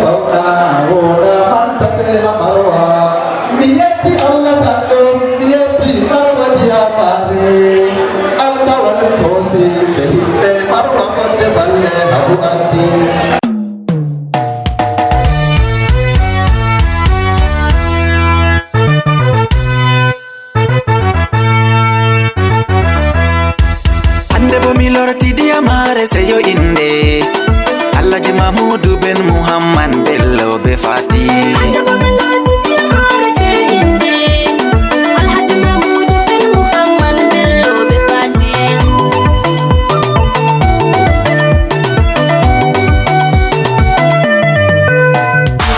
fauda hoda hanta se hamarwa miyati Allah takko miyati marwa dia pare alkawal kosi behite marwa konde balle habu anti Milorti dia mare seyo inde Alhaji Mahmudu ben Muhammad Bello be Fati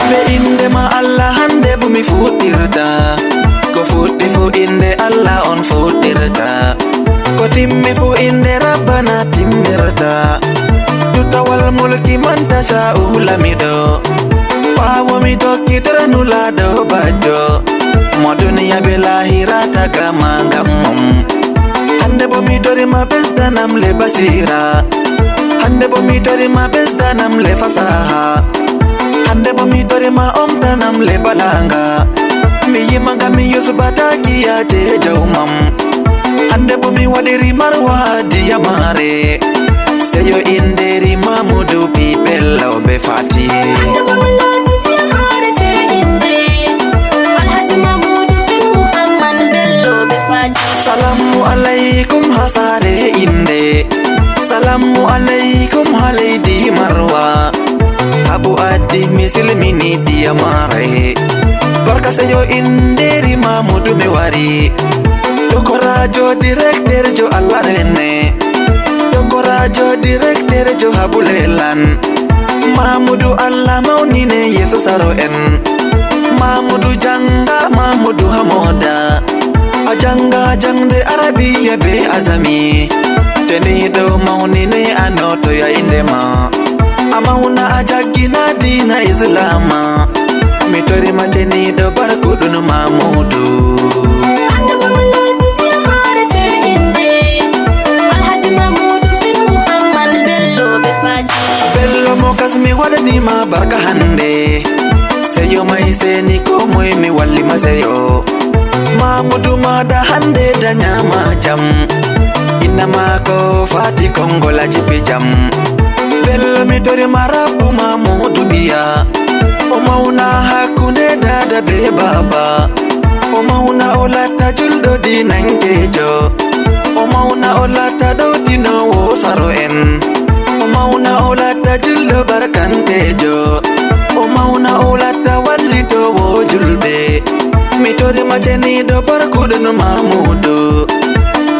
be inde ma Allah hande bumi fuɗirta ko fuɗɗi fu inde Allah on fuɗirta ko timmi fu inde Rabbana timmirta tutawal mulki man tasha'u lamiɗo ɓawo mi tokkitara nulaɗo bajjo mo duniya be lahira tagama ngam mum hande bo mi torima ɓesdanam le basira hande bo mi torima ɓesdanam le fasaha hande bo mi torima omtanam le balanga mi yimanga mi yusbatakiyaje jawmam hande bo mi waɗiri marwa diyamare seyo inderi Mahmudu pi Bello be Fati salamu alaikum hasare inde salamu alaikum halidi marwa abu addi misilmini diyamare barka seyo inderi Mahmudu me wari Dokorajo directeur jo Allah rene Dokorajo directeur jo habulelan Mahmudu Allah maunine Yesu saro en Mahmudu janga Mahmudu hamoda Ajanga jangde Arabiya be azami Teni do maunine anoto ya indema Amauna ajagina dina Islama Mitori mateni do barakudunu Mahmudu Bello mo kasmi wadani ma barka hande seyo mai seni ko moy mi walli ma seyo Mahmudu ma da hande da nyama jam inna ma ko Fati kongola jibi jam Bello mi dori marabu Mahmudu biya o mauna hakunde dada be baba o mauna olata juldo di nangejo o mauna olata do dino wo saro en o mauna olata juldo barkantejo o mauna olata wallito wo julbe mi tori maceni do barkuɗo Mahmudu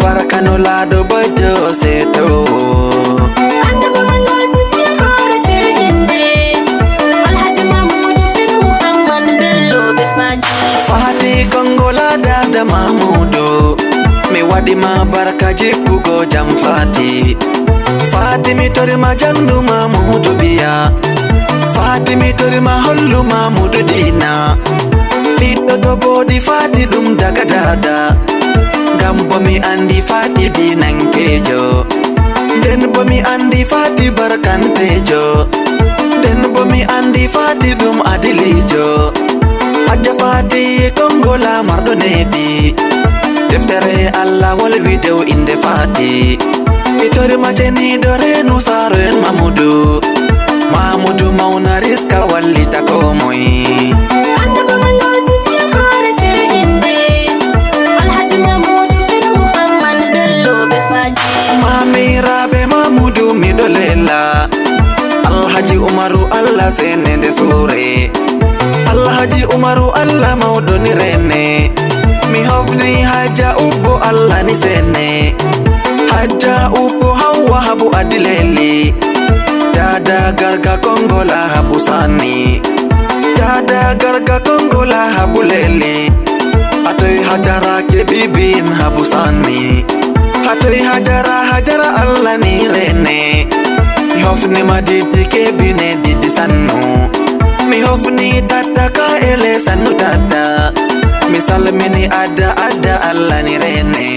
barakano laɗo bajo seto Fati kongola dada Mahmudu mi waɗi ma barka jippugo jam Fati Fati mi tori ma jamdu Mahmudu biya Fati mi tori ma hollu Mahmudu dina ɓiɗɗo to boɗi Fati ɗum daga dada ngam bo mi andi Fati dinankejo nden bo mi andi Fati barkantejo nden bo mi andi Fati ɗum adilijo Hajja Fati kongola marɗo nedi deftere Allah wolwi dow inde Fati mi tori maceni do renu saro en Mahmudu mauna riska wallita ko moy mamiraɓe Mahmudu miɗo lela Alhaji Umaru Allah senede sore Alhaji Umaru Allah mawɗoni rene mi hofni Hajja Ubbo Allah ni sene Hajja Ubbo Hawwa habu adileli dada garga kongola habu sani dada garga kongola habu leli atoy Hajara ke bibin habu sani atoy Hajara Allah ni rene mi hofni madidi ke bine didi sannu mi hofni tata ka ele sannu tata mi salmini ada Allah ni rene